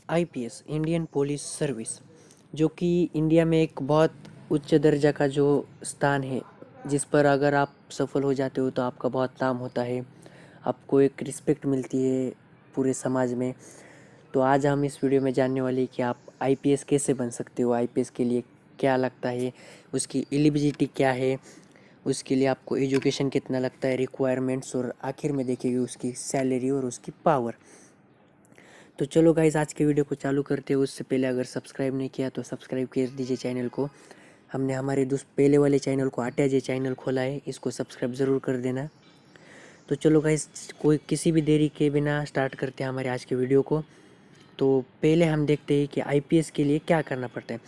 IPS Indian police service, जो कि India में एक बहुत उच्च दर्जा का जो स्थान है, जिस पर अगर आप सफल हो जाते हो तो आपका बहुत नाम होता है, आपको एक रिस्पेक्ट मिलती है पूरे समाज में। तो आज हम इस वीडियो में जानने वाले हैं कि आप आईपीएस कैसे बन सकते हो, आईपीएस के लिए क्या लगता है, उसकी एलिजिबिलिटी क्या है, उसके लिए आपको एजुकेशन कितना लगता है, रिक्वायरमेंट्स, और आखिर में देखेंगे उसकी सैलरी और उसकी पावर। तो चलो गाइस, आज के वीडियो को चालू करते हैं। उससे पहले अगर सब्सक्राइब नहीं किया तो सब्सक्राइब कर दीजिए चैनल को। हमने हमारे पहले वाले चैनल को आट्याजे चैनल खोला है, इसको सब्सक्राइब ज़रूर कर देना। तो चलो गाइस, कोई किसी भी देरी के बिना स्टार्ट करते हैं हमारे आज के वीडियो को। तो पहले हम देखते हैं कि आईपीएस के लिए क्या करना पड़ता है।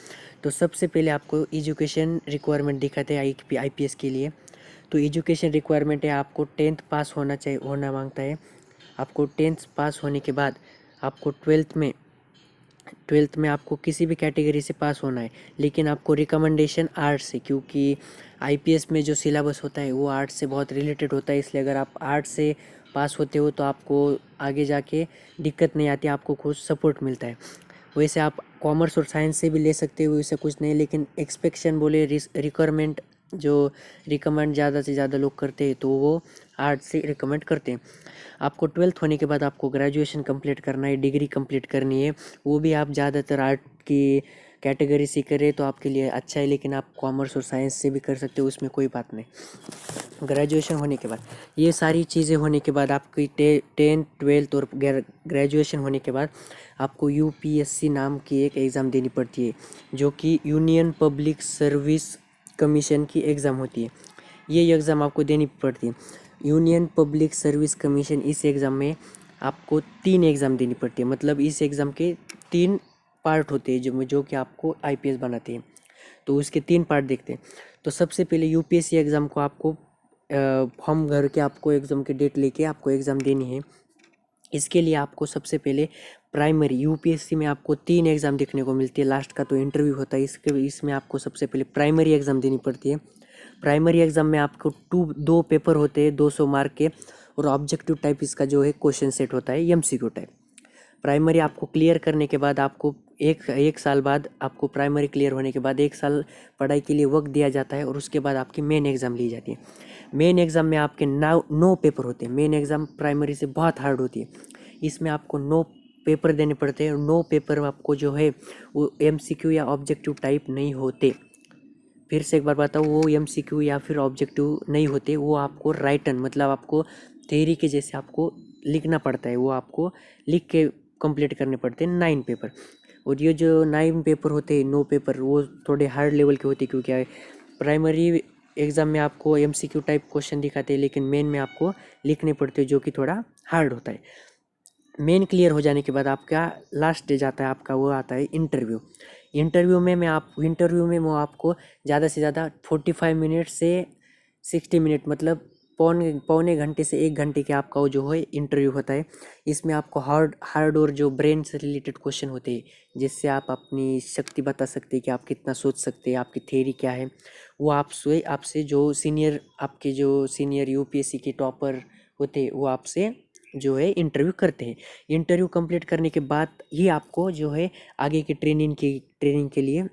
तो सबसे पहले आपको एजुकेशन रिक्वायरमेंट दिखाते हैं आईपीएस के लिए। तो एजुकेशन रिक्वायरमेंट है, आपको 10th पास होना मांगता है। आपको 10th पास होने के बाद आपको 12th में आपको किसी भी कैटेगरी से पास होना है, लेकिन आपको रिकमेंडेशन आर्ट्स से, क्योंकि आईपीएस में जो सिलेबस होता है वो आर्ट्स से बहुत रिलेटेड होता है। इसलिए अगर आप आर्ट्स से पास होते हो तो आपको आगे जाके दिक्कत नहीं आती, आपको खुद सपोर्ट मिलता है। वैसे आप कॉमर्स और साइंस से भी ले सकते हो, वैसे कुछ नहीं, लेकिन एक्सपेक्शन बोले रिक्वायरमेंट जो रिकमेंड ज़्यादा से ज़्यादा लोग करते हैं तो वो आर्ट्स से रिकमेंड करते हैं। आपको 12th होने के बाद आपको ग्रेजुएशन कंप्लीट करना है, डिग्री कंप्लीट करनी है। वो भी आप ज़्यादातर आर्ट की कैटेगरी से करें तो आपके लिए अच्छा है, लेकिन आप कॉमर्स और साइंस से भी कर सकते हो, उसमें कोई बात नहीं। ग्रेजुएशन होने के बाद, ये सारी चीज़ें होने के बाद, आपकी 10th 12th और ग्रेजुएशन होने के बाद आपको यूपीएससी नाम की एक एग्ज़ाम देनी पड़ती है, जो कि यूनियन पब्लिक सर्विस कमीशन की एग्ज़ाम होती है। ये एग्ज़ाम आपको देनी पड़ती है, यूनियन पब्लिक सर्विस कमीशन। इस एग्ज़ाम में आपको 3 एग्ज़ाम देनी पड़ती है, मतलब इस एग्ज़ाम के 3 पार्ट होते हैं जो कि आपको आईपीएस बनाते हैं। तो उसके 3 पार्ट देखते हैं। तो सबसे पहले यूपीएससी एग्ज़ाम को आपको फॉर्म भर के आपको एग्ज़ाम की डेट लेके आपको एग्ज़ाम देनी है। इसके लिए आपको सबसे पहले प्राइमरी, यूपीएससी में आपको 3 एग्ज़ाम देखने को मिलती है, लास्ट का तो इंटरव्यू होता है। इसमें आपको सबसे पहले प्राइमरी एग्ज़ाम देनी पड़ती है। प्राइमरी एग्ज़ाम में आपको 2 पेपर होते हैं 200 मार्क के, और ऑब्जेक्टिव टाइप इसका जो है क्वेश्चन सेट होता है, एमसीक्यू टाइप। प्राइमरी आपको क्लियर करने के बाद आपको एक साल बाद, आपको प्राइमरी क्लियर होने के बाद 1 साल पढ़ाई के लिए वक्त दिया जाता है, और उसके बाद आपकी मेन एग्ज़ाम ली जाती है। मेन एग्ज़ाम में आपके 9 पेपर होते हैं। मेन एग्ज़ाम प्राइमरी से बहुत हार्ड होती है। इसमें आपको 9 पेपर देने पड़ते हैं, और 9 पेपर आपको जो है वो एमसीक्यू या ऑब्जेक्टिव टाइप नहीं होते। फिर से एक बार बताऊँ, वो एमसीक्यू या फिर ऑब्जेक्टिव नहीं होते, वो आपको राइटन, मतलब आपको थ्योरी के जैसे आपको लिखना पड़ता है, वो आपको लिख के कंप्लीट करने पड़ते हैं 9 पेपर। और ये जो 9 पेपर होते हैं, 9 पेपर, वो थोड़े हार्ड लेवल के होते हैं, क्योंकि प्राइमरी एग्ज़ाम में आपको एमसीक्यू टाइप क्वेश्चन दिखाते हैं, लेकिन मेन में आपको लिखने पड़ते हैं, जो कि थोड़ा हार्ड होता है। मेन क्लियर हो जाने के बाद आपका लास्ट स्टेज आता है, आपका वो आता है इंटरव्यू। इंटरव्यू में वो आपको ज़्यादा से ज़्यादा 45 मिनट से 60 मिनट, मतलब पौने घंटे से 1 घंटे के आपका वो जो है इंटरव्यू होता है। इसमें आपको हार्ड और जो ब्रेन से रिलेटेड क्वेश्चन होते हैं, जिससे आप अपनी शक्ति बता सकते हैं कि आप कितना सोच सकते हैं, आपकी थ्योरी क्या है, वो आपसे जो सीनियर यूपीएससी के टॉपर होते हैं, वो आपसे जो है इंटरव्यू करते हैं। इंटरव्यू कंप्लीट करने के बाद ही आपको जो है आगे की ट्रेनिंग के लिए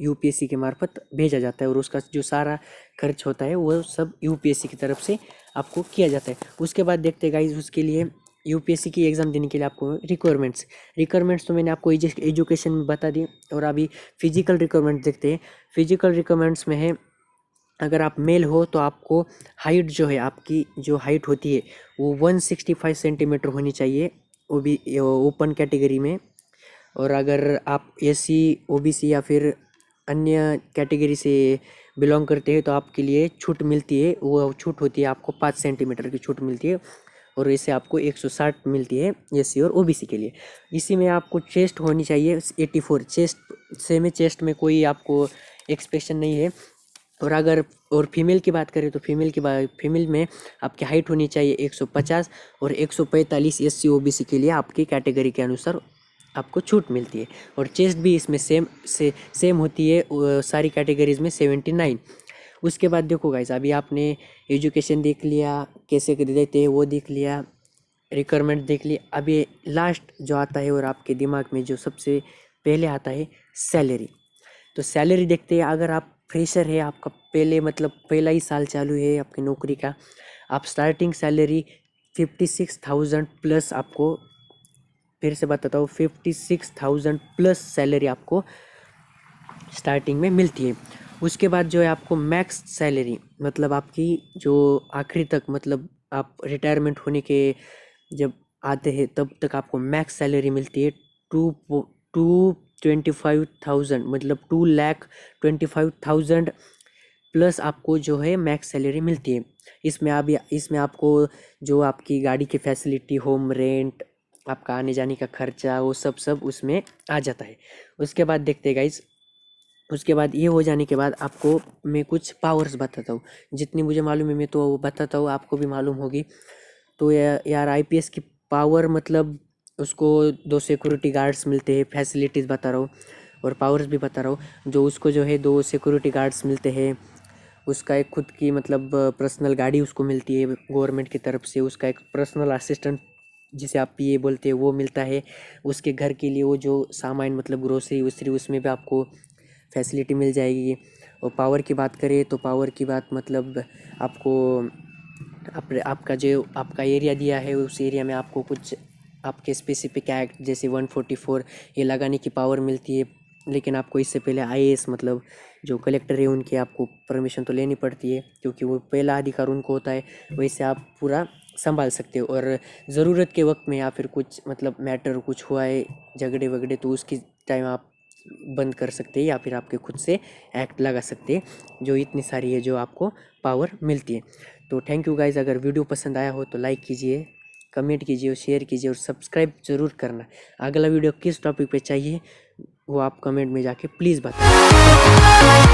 यूपीएससी के मार्फत भेजा जाता है, और उसका जो सारा खर्च होता है वो सब यूपीएससी की तरफ से आपको किया जाता है। उसके बाद देखते हैं गाइस, उसके लिए यूपीएससी की एग्ज़ाम देने के लिए आपको रिक्वायरमेंट्स तो मैंने आपको एजुकेशन में बता दी। और अभी फिजिकल रिक्वायरमेंट देखते हैं। फिजिकल रिक्वायरमेंट्स में है, अगर आप मेल हो तो आपको हाइट जो है, आपकी जो हाइट होती है वो 165 सेंटीमीटर होनी चाहिए, वो भी ओपन कैटेगरी में। और अगर आप एससी, ओबीसी या फिर अन्य कैटेगरी से बिलोंग करते हैं तो आपके लिए छूट मिलती है। वो छूट होती है, आपको 5 सेंटीमीटर की छूट मिलती है, और इससे आपको 160 मिलती है एससी और ओबीसी के लिए। इसी में आपको चेस्ट होनी चाहिए 84। चेस्ट में कोई आपको एक्सपेक्टेशन नहीं है। और फीमेल की बात करें तो फीमेल में आपकी हाइट होनी चाहिए 150, और 145 एससी ओबीसी के लिए आपकी कैटेगरी के अनुसार आपको छूट मिलती है। और चेस्ट भी इसमें सेम होती है, सारी कैटेगरीज में 79। उसके बाद देखो गाइस, अभी आपने एजुकेशन देख लिया, कैसे देते हैं वो देख लिया, रिक्वायरमेंट देख ली। अब ये लास्ट जो आता है और आपके दिमाग में जो सबसे पहले आता है सैलरी। तो सैलरी देखते हैं। अगर आप फ्रेशर है, आपका पहले मतलब पहला ही साल चालू है आपकी नौकरी का, आप स्टार्टिंग सैलरी 56,000 प्लस आपको, फिर से बताता हूँ, 56,000 प्लस सैलरी आपको स्टार्टिंग में मिलती है। उसके बाद जो है आपको मैक्स सैलरी, मतलब आपकी जो आखिरी तक, मतलब आप रिटायरमेंट होने के जब आते हैं तब तक आपको मैक्स सैलरी मिलती है 225,000, मतलब 2,25,000 प्लस आपको जो है मैक्स सैलरी मिलती है। इसमें आपको जो आपकी गाड़ी की फैसिलिटी, होम रेंट, आपका आने जाने का खर्चा, वो सब उसमें आ जाता है। उसके बाद देखते हैं गाइस, उसके बाद ये हो जाने के बाद आपको मैं कुछ पावर्स बताता हूँ। जितनी मुझे मालूम है मैं तो वो बताता हूँ, आपको भी मालूम होगी। तो यार आईपीएस की पावर मतलब उसको 2 सिक्योरिटी गार्ड्स मिलते हैं, फैसिलिटीज़ बता रहा हूँ और पावर्स भी बता रहा हूँ। जो उसको जो है 2 सिक्योरिटी गार्ड्स मिलते हैं, उसका एक खुद की मतलब पर्सनल गाड़ी उसको मिलती है गवर्नमेंट की तरफ से, उसका एक पर्सनल असिस्टेंट जिसे आप पीए बोलते हैं वो मिलता है। उसके घर के लिए वो जो सामान मतलब ग्रोसरी वोसरी, उसमें भी आपको फैसिलिटी मिल जाएगी। और पावर की बात करें तो पावर की बात मतलब आपको आपका जो आपका एरिया दिया है उस एरिया में आपको कुछ आपके स्पेसिफिक एक्ट जैसे 144 ये लगाने की पावर मिलती है। लेकिन आपको इससे पहले आईएएस मतलब जो कलेक्टर है उनकी आपको परमिशन तो लेनी पड़ती है, क्योंकि वो पहला अधिकार उनको होता है। वैसे आप पूरा संभाल सकते हो और ज़रूरत के वक्त में या फिर कुछ मतलब मैटर कुछ हुआ है, झगड़े वगड़े, तो उसकी टाइम आप बंद कर सकते हैं या फिर आपके खुद से एक्ट लगा सकते हैं। जो इतनी सारी है जो आपको पावर मिलती है। तो थैंक यू गाइज़। अगर वीडियो पसंद आया हो तो लाइक कीजिए, कमेंट कीजिए और शेयर कीजिए और सब्सक्राइब ज़रूर करना। अगला वीडियो किस टॉपिक पे चाहिए वो आप कमेंट में जाके प्लीज़ बताएं।